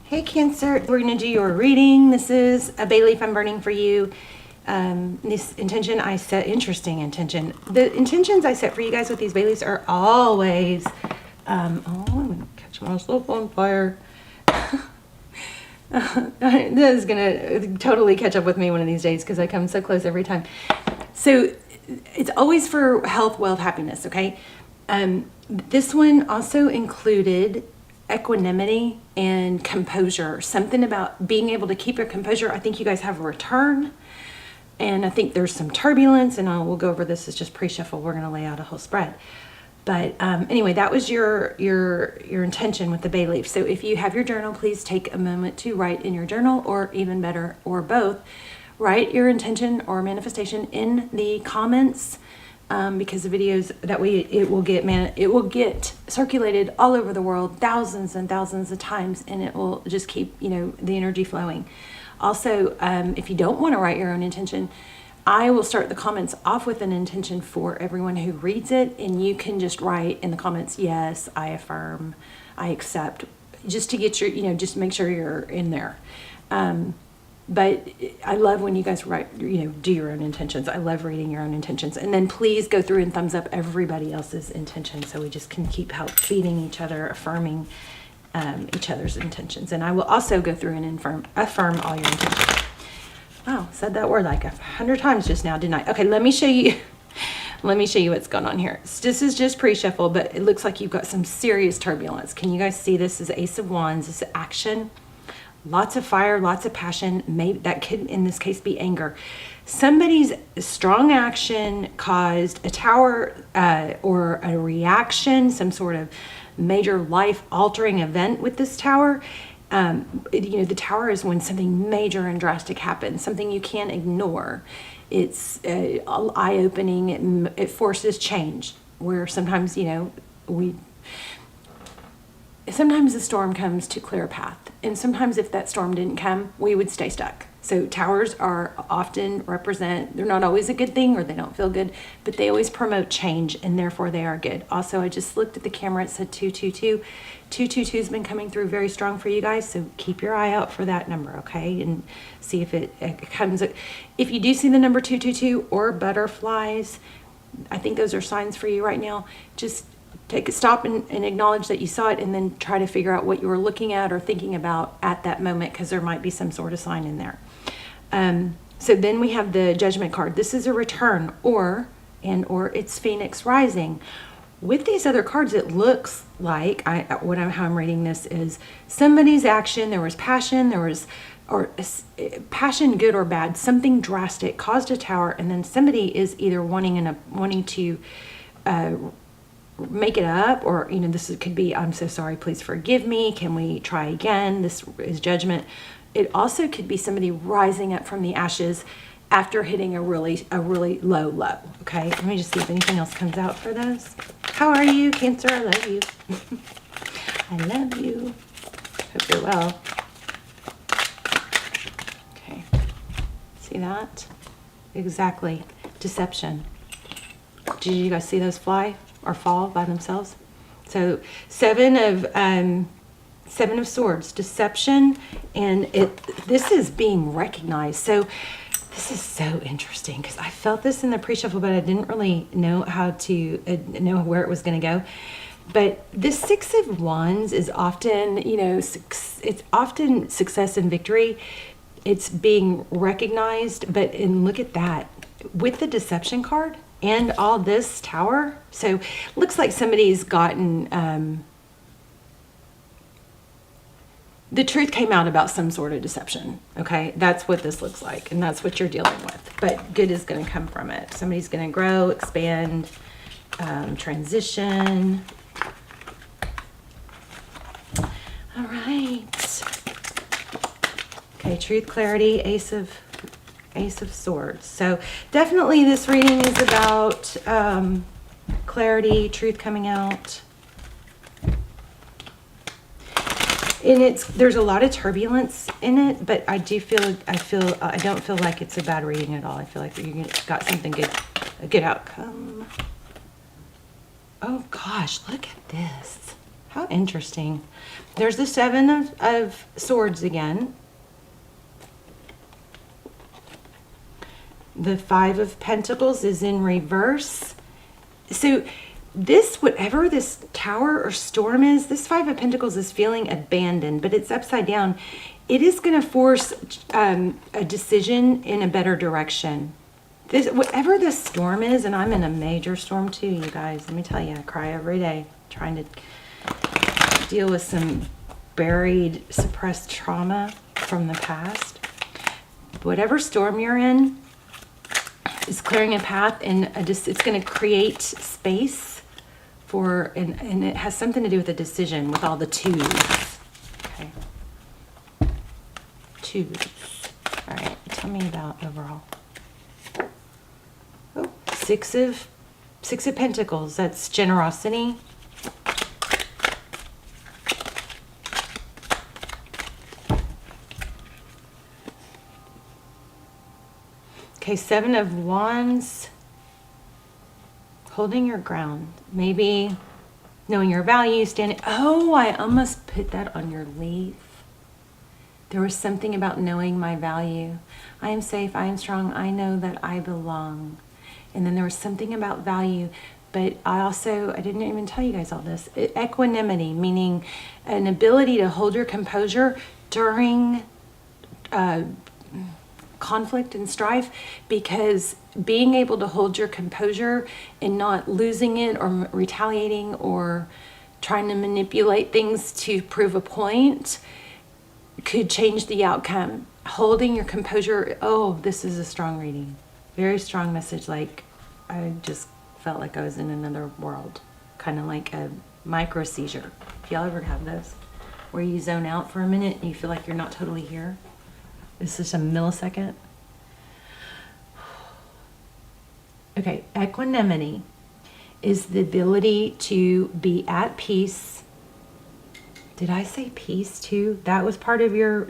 Hey Cancer, we're going to do your reading. This is a bay leaf I'm burning for you. This intention I set, interesting intention. The intentions I set for you guys with these bay leaves are always, oh, I'm going to catch myself on fire. This is going to totally catch up with me one of these days because I come so close every time. So it's always for health, wealth, happiness, okay? This one also included equanimity and composure, something about being able to keep your composure. I think you guys have a return, and I think there's some turbulence, and we'll go over this. It's just pre-shuffle. We're going to lay out a whole spread. But anyway, that was your intention with the bay leaf. So if you have your journal, please take a moment to write in your journal, or even better, or both, write your intention or manifestation in the comments. Because the videos that it will get circulated all over the world thousands and thousands of times, and it will just keep the energy flowing. Also, if you don't want to write your own intention, I will start the comments off with an intention for everyone who reads it, and you can just write in the comments, yes, I affirm, I accept, just to get your just make sure you're in there. But I love when you guys write, do your own intentions. I love reading your own intentions. And then please go through and thumbs up everybody else's intentions so we just can keep feeding each other, affirming each other's intentions. And I will also go through and affirm all your intentions. Wow, said that word like 100 times just now, didn't I? Okay, let me show you. Let me show you what's going on here. This is just pre-shuffle, but it looks like you've got some serious turbulence. Can you guys see this is Ace of Wands? This is action. Lots of fire, lots of passion. Maybe that could, in this case, be anger. Somebody's strong action caused a tower or a reaction, some sort of major life-altering event with this tower. The tower is when something major and drastic happens, something you can't ignore. It's eye-opening. It forces change. Where sometimes, sometimes the storm comes to clear a path. And sometimes if that storm didn't come, we would stay stuck. So towers are often they're not always a good thing, or they don't feel good, but they always promote change, and therefore they are good. Also, I just looked at the camera. It said 222. 222 has been coming through very strong for you guys, so keep your eye out for that number, okay? And see if it comes. If you do see the number 222 or butterflies, I think those are signs for you right now. Just take a stop and acknowledge that you saw it, and then try to figure out what you were looking at or thinking about at that moment, because there might be some sort of sign in there. So then we have the Judgment card. This is a return, or it's Phoenix rising. With these other cards, it looks like how I'm reading this is somebody's action. There was passion. Passion, good or bad. Something drastic caused a tower, and then somebody is either wanting to make it up, or could be, I'm so sorry, please forgive me, can we try again? This is Judgment. It also could be somebody rising up from the ashes after hitting a really low. Okay, let me just see if anything else comes out for this. How are you, Cancer? I love you. I love you. Hope you're well. Okay, see that? Exactly. Deception. Did you guys see those fly or fall by themselves? So Seven of Swords, deception, and this is being recognized. So this is so interesting, because I felt this in the pre-shuffle, but I didn't really know how to know where it was going to go. But the Six of Wands is often, it's often success and victory. It's being recognized, and look at that with the deception card and all this tower. So looks like somebody's gotten the truth came out about some sort of deception. Okay, that's what this looks like, and that's what you're dealing with. But good is going to come from it. Somebody's going to grow, expand, transition. All right. Okay, truth, clarity, Ace of Swords. So definitely this reading is about clarity, truth coming out. And there's a lot of turbulence in it, but I don't feel like it's a bad reading at all. I feel like you got something good, a good outcome. Oh gosh, look at this. How interesting. There's the Seven of Swords again. The Five of Pentacles is in reverse. So this, whatever this tower or storm is, this Five of Pentacles is feeling abandoned, but it's upside down. It is going to force a decision in a better direction. This, whatever this storm is, and I'm in a major storm too, you guys. Let me tell you, I cry every day trying to deal with some buried, suppressed trauma from the past. Whatever storm you're in is clearing a path, and it's going to create space for, and it has something to do with a decision with all the twos. Okay. Twos. All right, tell me about overall. Oh, Six of Pentacles. That's generosity. Okay, Seven of Wands. Holding your ground. Maybe knowing your value, standing. Oh, I almost put that on your leaf. There was something about knowing my value. I am safe, I am strong, I know that I belong. And then there was something about value, but I didn't even tell you guys all this. Equanimity, meaning an ability to hold your composure during conflict and strife, because being able to hold your composure and not losing it or retaliating or trying to manipulate things to prove a point could change the outcome. Holding your composure, oh, this is a strong reading. Very strong message. Like, I just felt like I was in another world. Kind of like a micro seizure. If y'all ever have those, where you zone out for a minute and you feel like you're not totally here. It's just a millisecond. Okay, equanimity is the ability to be at peace. Did I say peace too? That was part of your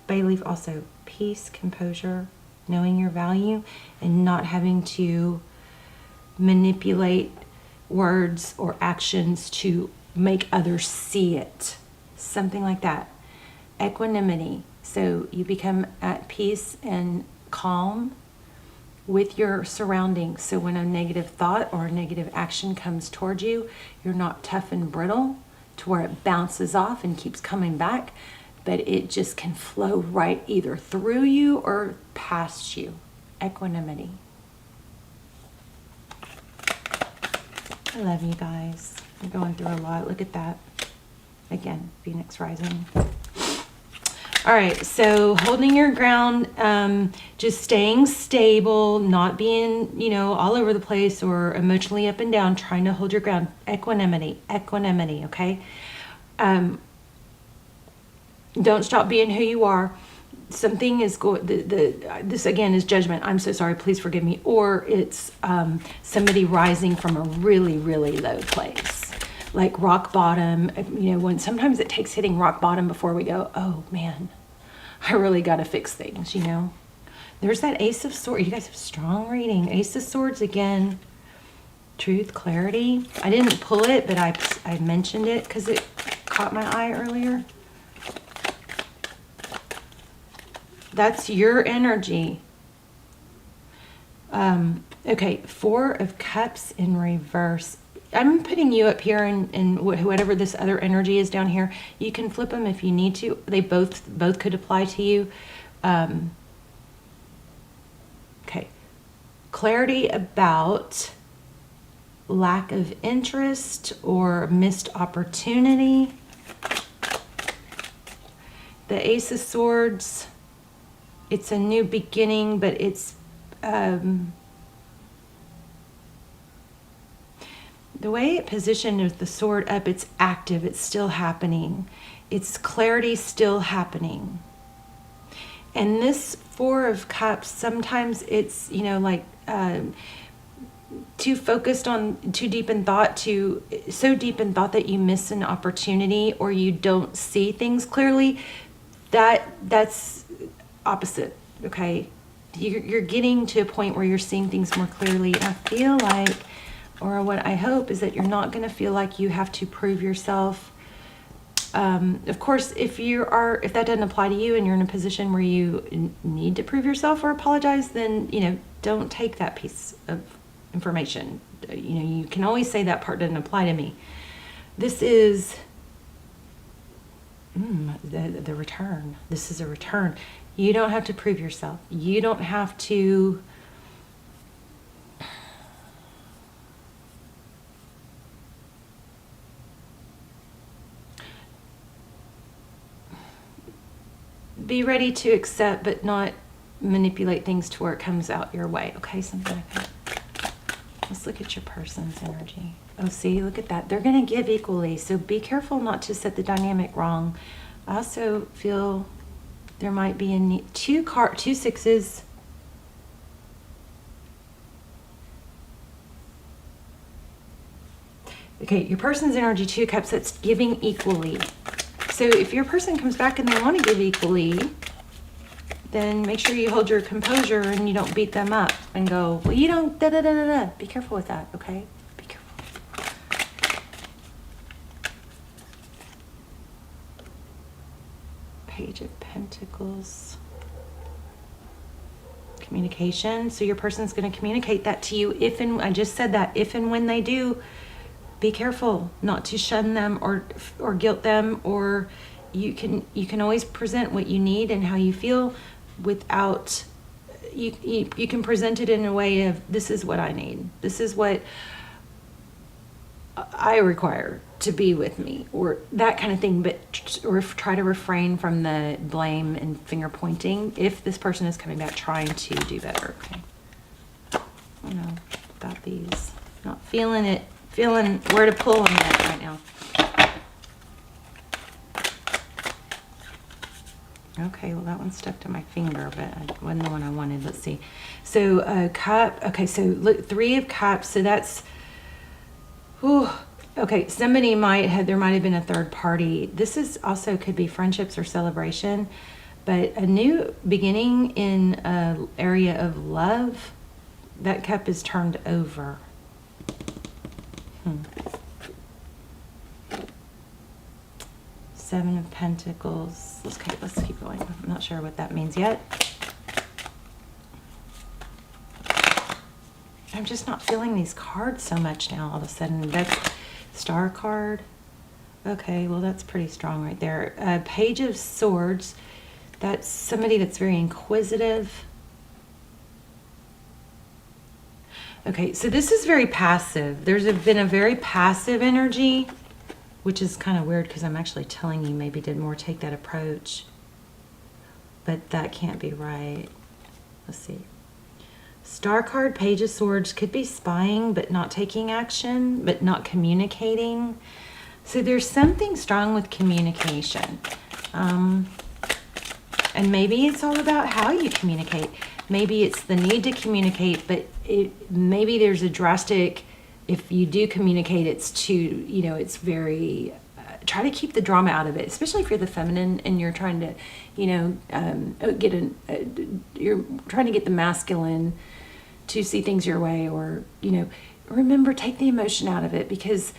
bay leaf also. Peace, composure, knowing your value, and not having to manipulate words or actions to make others see it. Something like that. Equanimity. So you become at peace and calm with your surroundings. So when a negative thought or a negative action comes towards you, you're not tough and brittle to where it bounces off and keeps coming back, but it just can flow right either through you or past you. Equanimity. I love you guys. I'm going through a lot. Look at that. Again, Phoenix rising. All right, so holding your ground, just staying stable, not being, all over the place or emotionally up and down, trying to hold your ground. Equanimity, okay? Don't stop being who you are. Something is this again is judgment. I'm so sorry, please forgive me. Or it's somebody rising from a really, really low place. Like rock bottom, when sometimes it takes hitting rock bottom before we go, oh man, I really got to fix things, There's that Ace of Swords. You guys have strong reading. Ace of Swords again. Truth, clarity. I didn't pull it, but I mentioned it because it caught my eye earlier. That's your energy. Okay, Four of Cups in reverse. I'm putting you up here, and whatever this other energy is down here, you can flip them if you need to. They both could apply to you. Okay. Clarity about lack of interest or missed opportunity. The Ace of Swords, it's a new beginning, but it's the way it positioned with the sword up, it's active, it's still happening. It's clarity still happening. And this Four of Cups, sometimes it's, too focused on, too deep in thought, so deep in thought that you miss an opportunity or you don't see things clearly. That's opposite, okay? You're getting to a point where you're seeing things more clearly. I feel like or what I hope is that you're not going to feel like you have to prove yourself. Of course, if that doesn't apply to you and you're in a position where you need to prove yourself or apologize, then, don't take that piece of information. You can always say that part doesn't apply to me. This is the return. This is a return. You don't have to prove yourself. You don't have to be ready to accept, but not manipulate things to where it comes out your way. Okay, something like that. Let's look at your person's energy. Oh, see, look at that. They're going to give equally, so be careful not to set the dynamic wrong. I also feel there might be a two sixes. Okay, your person's energy, 2 cups, that's giving equally. So if your person comes back and they want to give equally, then make sure you hold your composure and you don't beat them up and go, well, you don't, da-da-da-da-da. Be careful with that, okay? Be careful. Page of Pentacles. Communication. So your person's going to communicate that to you I just said that, if and when they do. Be careful not to shun them or guilt them, or you can always present what you need and how you feel without, you can present it in a way of, this is what I need. This is what I require to be with me, or that kind of thing, but or try to refrain from the blame and finger pointing if this person is coming back trying to do better. Okay. I don't know about these. Not feeling it. Feeling where to pull on that right now. Okay, well that one stuck to my finger, but it wasn't the one I wanted. Let's see. So cup. Okay, so look, 3 of cups. So that's. Whew, okay, there might have been a third party. This is also could be friendships or celebration, but a new beginning in an area of love. That cup is turned over. 7 of Pentacles. Let's keep going. I'm not sure what that means yet. I'm just not feeling these cards so much now all of a sudden. That's Star card. Okay, well that's pretty strong right there. Page of Swords. That's somebody that's very inquisitive. Okay, so this is very passive. There's been a very passive energy, which is kind of weird because I'm actually telling you maybe did more take that approach. But that can't be right. Let's see. Star card, Page of Swords, could be spying but not taking action, but not communicating. So there's something strong with communication. And maybe it's all about how you communicate. Maybe it's the need to communicate, but maybe there's a drastic, if you do communicate, it's it's very, try to keep the drama out of it, especially if you're the feminine and you're trying to, you're trying to get the masculine to see things your way, or, remember, take the emotion out of it, because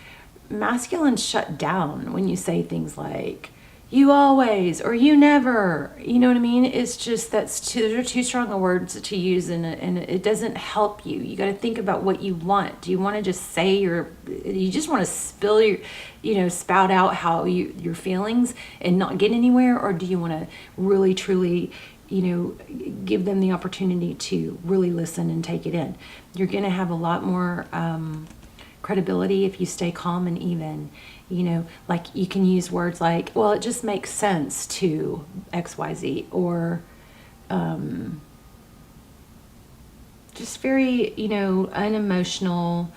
masculines shut down when you say things like, you always, or you never, you know what I mean? It's just, those are too strong of words to use, and it doesn't help you. You got to think about what you want. Do you want to just say you just want to spill spout out how your feelings and not get anywhere? Or do you want to really, truly, give them the opportunity to really listen and take it in? You're going to have a lot more credibility if you stay calm and even. Like you can use words like, well, it just makes sense to XYZ, or just very, unemotional,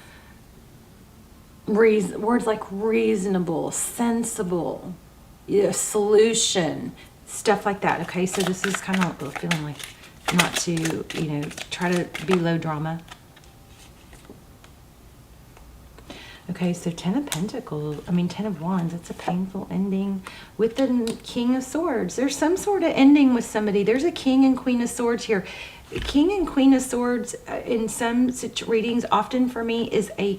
words like reasonable, sensible, solution, stuff like that. Okay, so this is kind of feeling like not to, try to be low drama. Okay, so 10 of Pentacles, 10 of Wands, that's a painful ending with the King of Swords. There's some sort of ending with somebody. There's a King and Queen of Swords here. King and Queen of Swords in some readings, often for me, is a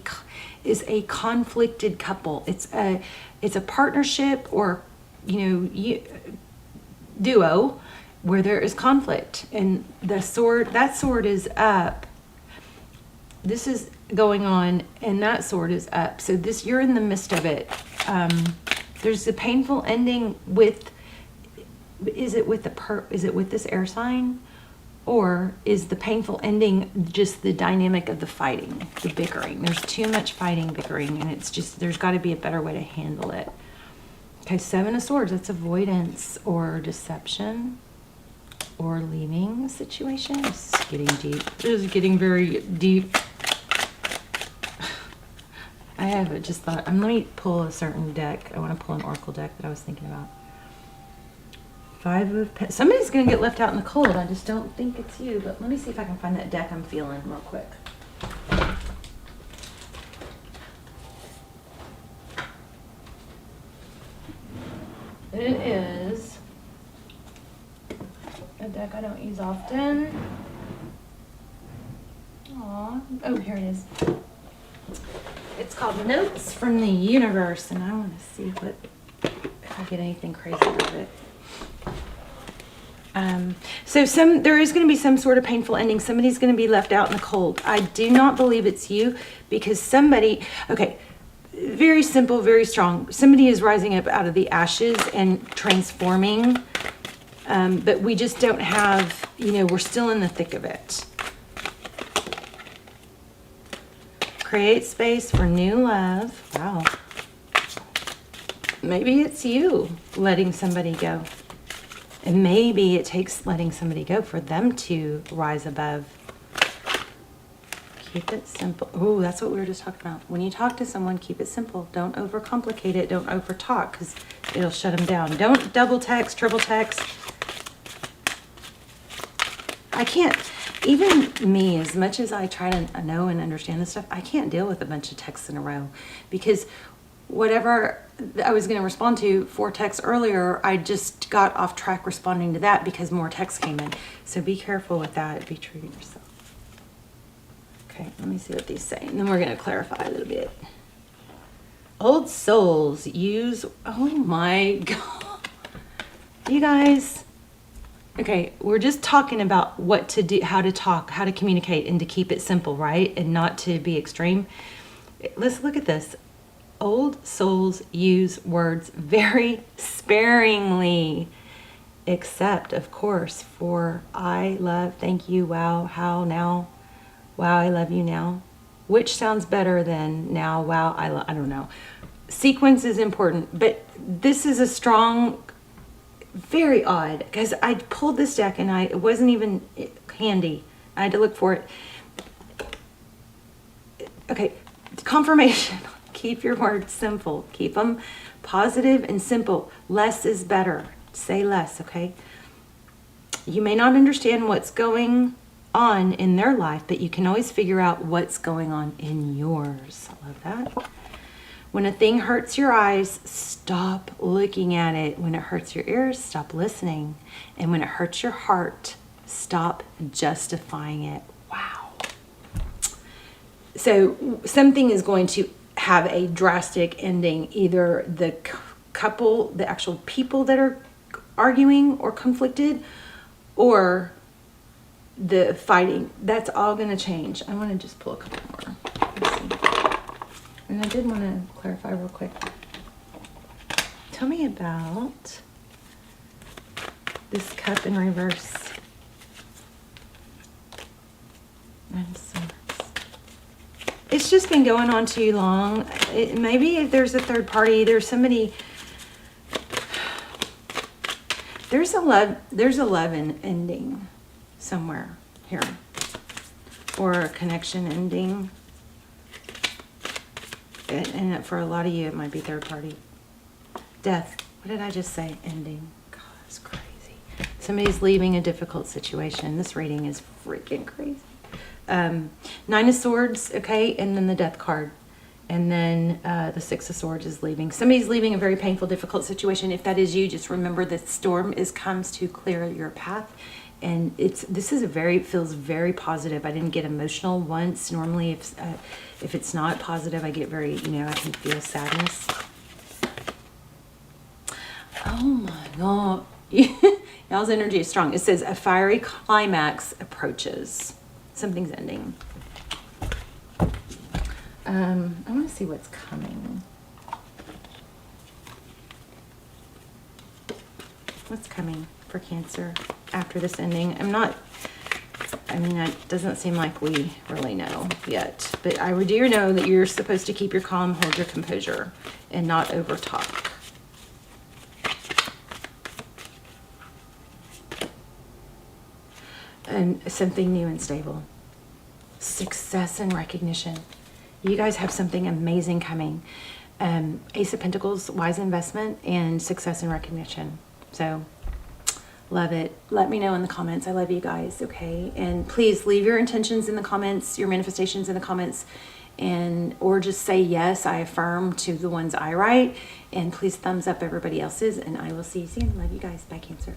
conflicted couple. It's a partnership, or duo, where there is conflict, and that sword is up. This is going on, and that sword is up. So you're in the midst of it. There's a painful ending with. Is it with this air sign? Or is the painful ending just the dynamic of the fighting, the bickering? There's too much fighting, bickering, and it's just, there's got to be a better way to handle it. Okay, Seven of Swords, that's avoidance or deception or leaving a situation. It's getting deep. This is getting very deep. I have just thought, let me pull a certain deck. I want to pull an oracle deck that I was thinking about. Five of Pentacles. Somebody's going to get left out in the cold. I just don't think it's you. But let me see if I can find that deck I'm feeling real quick. It is a deck I don't use often. Aw. Oh, here it is. It's called Notes from the Universe. And I want to see if I get anything crazy out of it. So there is going to be some sort of painful ending. Somebody's going to be left out in the cold. I do not believe it's you, because okay, very simple, very strong. Somebody is rising up out of the ashes and transforming, but we just don't have, we're still in the thick of it. Create space for new love. Wow. Maybe it's you letting somebody go. And maybe it takes letting somebody go for them to rise above. Keep it simple. Oh, that's what we were just talking about. When you talk to someone, keep it simple. Don't overcomplicate it. Don't overtalk, because it'll shut them down. Don't double text, triple text. I can't, even me, as much as I try to know and understand this stuff, I can't deal with a bunch of texts in a row, because whatever I was going to respond to 4 texts earlier, I just got off track responding to that because more texts came in. So be careful with that. Be true to yourself. Okay, let me see what these say, and then we're going to clarify a little bit. Old souls use, oh my God. You guys, okay, we're just talking about what to do, how to talk, how to communicate, and to keep it simple, right? And not to be extreme. Let's look at this. Old souls use words very sparingly, except, of course, for I love, thank you, wow, how, now, wow, I love you now. Which sounds better than now, wow, I don't know. Sequence is important, but this is a strong, very odd, because I pulled this deck and it wasn't even handy. I had to look for it. Okay, confirmation. Keep your words simple. Keep them positive and simple. Less is better. Say less, okay? You may not understand what's going on in their life, but you can always figure out what's going on in yours. I love that. When a thing hurts your eyes, stop looking at it. When it hurts your ears, stop listening. And when it hurts your heart, stop justifying it. Wow. So something is going to have a drastic ending. Either the couple, the actual people that are arguing or conflicted, or the fighting. That's all going to change. I want to just pull a couple more. Let's see. And I did want to clarify real quick. Tell me about this cup in reverse. And swords. It's just been going on too long. Maybe if there's a third party, there's somebody. There's a love ending somewhere here, or a connection ending. And for a lot of you, it might be third party. Death. What did I just say? Ending. God, that's crazy. Somebody's leaving a difficult situation. This reading is freaking crazy. 9 of Swords, okay, and then the Death card. And then the 6 of Swords is leaving. Somebody's leaving a very painful, difficult situation. If that is you, just remember that storm comes to clear your path. And this is feels very positive. I didn't get emotional once. Normally, if it's not positive, I get very, I can feel sadness. Oh my God. Y'all's energy is strong. It says a fiery climax approaches. Something's ending. I want to see what's coming. What's coming for Cancer after this ending? It doesn't seem like we really know yet. But I do know that you're supposed to keep your calm, hold your composure, and not over talk. And something new and stable. Success and recognition. You guys have something amazing coming. Ace of Pentacles, wise investment, and success and recognition. So, love it. Let me know in the comments. I love you guys, okay? And please leave your intentions in the comments, your manifestations in the comments, or just say yes, I affirm to the ones I write. And please thumbs up everybody else's, and I will see you soon. Love you guys. Bye, Cancer.